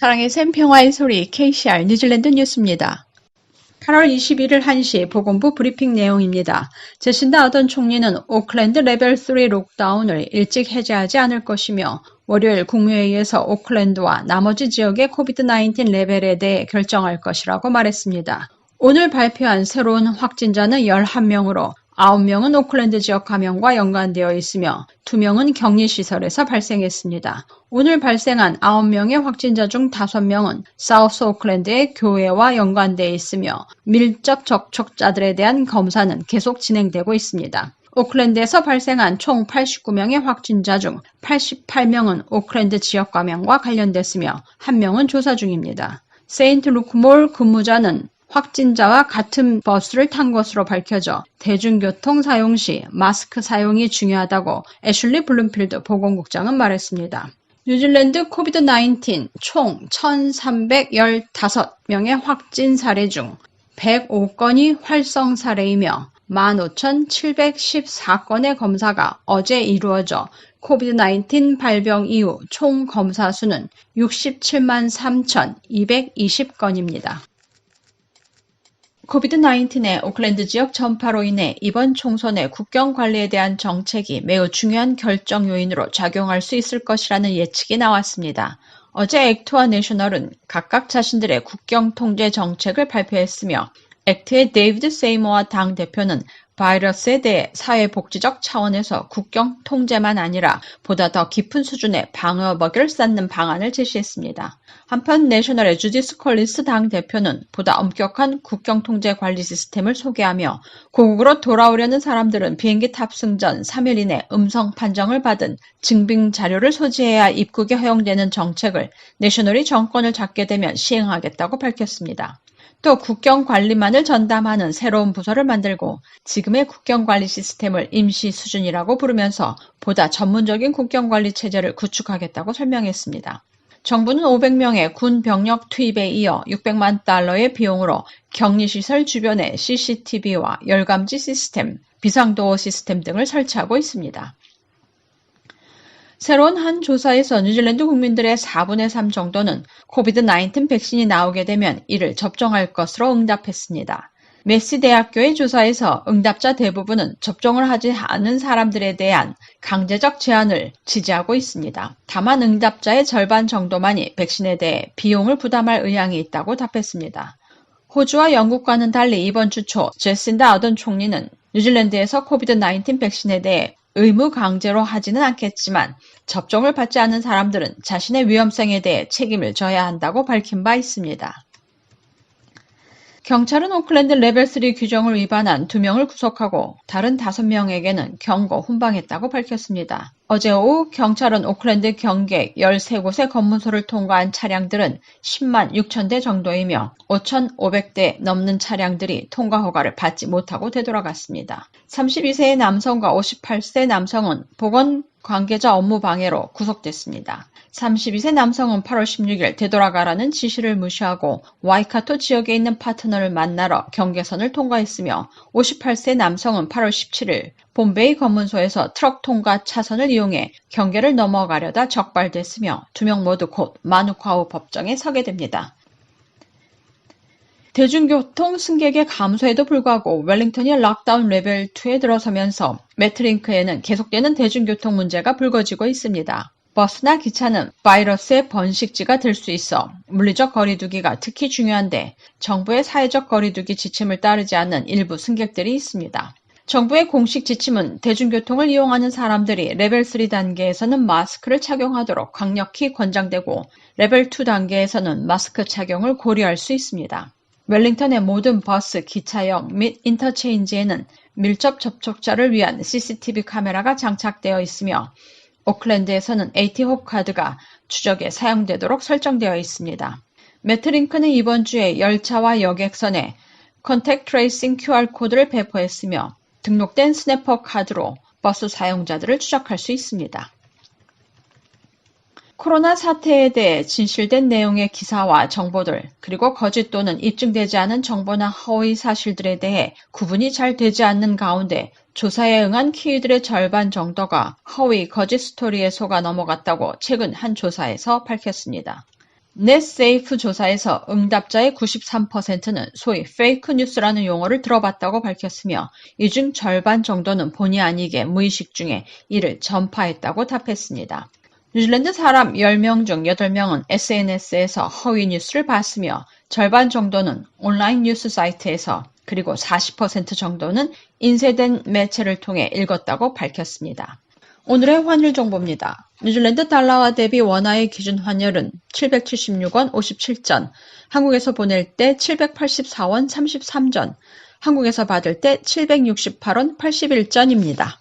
사랑의 샘 평화의 소리 KCR 뉴질랜드 뉴스입니다. 8월 21일 1시 보건부 브리핑 내용입니다. 제신다 아던 총리는 오클랜드 레벨 3 록다운을 일찍 해제하지 않을 것이며 월요일 국무회의에서 오클랜드와 나머지 지역의 코비드-19 레벨에 대해 결정할 것이라고 말했습니다. 오늘 발표한 새로운 확진자는 11명으로 9명은 오클랜드 지역 감염과 연관되어 있으며 2명은 격리시설에서 발생했습니다. 오늘 발생한 9명의 확진자 중 5명은 사우스 오클랜드의 교회와 연관되어 있으며 밀접 접촉자들에 대한 검사는 계속 진행되고 있습니다. 오클랜드에서 발생한 총 89명의 확진자 중 88명은 오클랜드 지역 감염과 관련됐으며 1명은 조사 중입니다. 세인트 루크몰 근무자는 확진자와 같은 버스를 탄 것으로 밝혀져 대중교통 사용 시 마스크 사용이 중요하다고 애슐리 블룸필드 보건국장은 말했습니다. 뉴질랜드 코비드-19 총 1,315명의 확진 사례 중 105건이 활성 사례이며 15,714건의 검사가 어제 이루어져 코비드-19 발병 이후 총 검사 수는 67만 3,220건입니다. 코비드-19의 오클랜드 지역 전파로 인해 이번 총선의 국경 관리에 대한 정책이 매우 중요한 결정 요인으로 작용할 수 있을 것이라는 예측이 나왔습니다. 어제 액트와 내셔널은 각각 자신들의 국경 통제 정책을 발표했으며 액트의 데이비드 세이모어 당 대표는 바이러스에 대해 사회복지적 차원에서 국경 통제만 아니라 보다 더 깊은 수준의 방어벽을 쌓는 방안을 제시했습니다. 한편 내셔널의 주디스 콜린스 당 대표는 보다 엄격한 국경 통제 관리 시스템을 소개하며 고국으로 돌아오려는 사람들은 비행기 탑승 전 3일 이내 음성 판정을 받은 증빙 자료를 소지해야 입국이 허용되는 정책을 내셔널이 정권을 잡게 되면 시행하겠다고 밝혔습니다. 또 국경관리만을 전담하는 새로운 부서를 만들고 지금의 국경관리 시스템을 임시 수준이라고 부르면서 보다 전문적인 국경관리 체제를 구축하겠다고 설명했습니다. 정부는 500명의 군 병력 투입에 이어 600만 달러의 비용으로 격리시설 주변에 CCTV와 열감지 시스템, 비상도어 시스템 등을 설치하고 있습니다. 새로운 한 조사에서 뉴질랜드 국민들의 4분의 3 정도는 코비드-19 백신이 나오게 되면 이를 접종할 것으로 응답했습니다. 메시 대학교의 조사에서 응답자 대부분은 접종을 하지 않은 사람들에 대한 강제적 제한을 지지하고 있습니다. 다만 응답자의 절반 정도만이 백신에 대해 비용을 부담할 의향이 있다고 답했습니다. 호주와 영국과는 달리 이번 주 초 제신다 아던 총리는 뉴질랜드에서 코비드-19 백신에 대해 의무 강제로 하지는 않겠지만 접종을 받지 않은 사람들은 자신의 위험성에 대해 책임을 져야 한다고 밝힌 바 있습니다. 경찰은 오클랜드 레벨 3 규정을 위반한 2명을 구속하고 다른 5명에게는 경고 훈방했다고 밝혔습니다. 어제 오후 경찰은 오클랜드 경계 13곳의 검문소를 통과한 차량들은 10만 6천 대 정도이며 5,500대 넘는 차량들이 통과 허가를 받지 못하고 되돌아갔습니다. 32세의 남성과 58세 남성은 보건 관계자 업무 방해로 구속됐습니다. 32세 남성은 8월 16일 되돌아가라는 지시를 무시하고 와이카토 지역에 있는 파트너를 만나러 경계선을 통과했으며 58세 남성은 8월 17일 봄베이 검문소에서 트럭 통과 차선을 이용해 경계를 넘어가려다 적발됐으며 2명 모두 곧 마누카우 법정에 서게 됩니다. 대중교통 승객의 감소에도 불구하고 웰링턴이 락다운 레벨 2에 들어서면서 매트링크에는 계속되는 대중교통 문제가 불거지고 있습니다. 버스나 기차는 바이러스의 번식지가 될 수 있어 물리적 거리두기가 특히 중요한데 정부의 사회적 거리두기 지침을 따르지 않는 일부 승객들이 있습니다. 정부의 공식 지침은 대중교통을 이용하는 사람들이 레벨 3 단계에서는 마스크를 착용하도록 강력히 권장되고 레벨 2 단계에서는 마스크 착용을 고려할 수 있습니다. 웰링턴의 모든 버스, 기차역 및 인터체인지에는 밀접 접촉자를 위한 CCTV 카메라가 장착되어 있으며 오클랜드에서는 AT-HOPE 카드가 추적에 사용되도록 설정되어 있습니다. 매트링크는 이번 주에 열차와 여객선에 컨택트 트레이싱 QR코드를 배포했으며 등록된 스냅퍼 카드로 버스 사용자들을 추적할 수 있습니다. 코로나 사태에 대해 진실된 내용의 기사와 정보들, 그리고 거짓 또는 입증되지 않은 정보나 허위 사실들에 대해 구분이 잘 되지 않는 가운데 조사에 응한 키위들의 절반 정도가 허위, 거짓 스토리에 속아 넘어갔다고 최근 한 조사에서 밝혔습니다. 넷세이프 조사에서 응답자의 93%는 소위 페이크 뉴스라는 용어를 들어봤다고 밝혔으며 이 중 절반 정도는 본의 아니게 무의식 중에 이를 전파했다고 답했습니다. 뉴질랜드 사람 10명 중 8명은 SNS에서 허위 뉴스를 봤으며 절반 정도는 온라인 뉴스 사이트에서 그리고 40% 정도는 인쇄된 매체를 통해 읽었다고 밝혔습니다. 오늘의 환율 정보입니다. 뉴질랜드 달러와 대비 원화의 기준 환율은 776원 57전, 한국에서 보낼 때 784원 33전, 한국에서 받을 때 768원 81전입니다.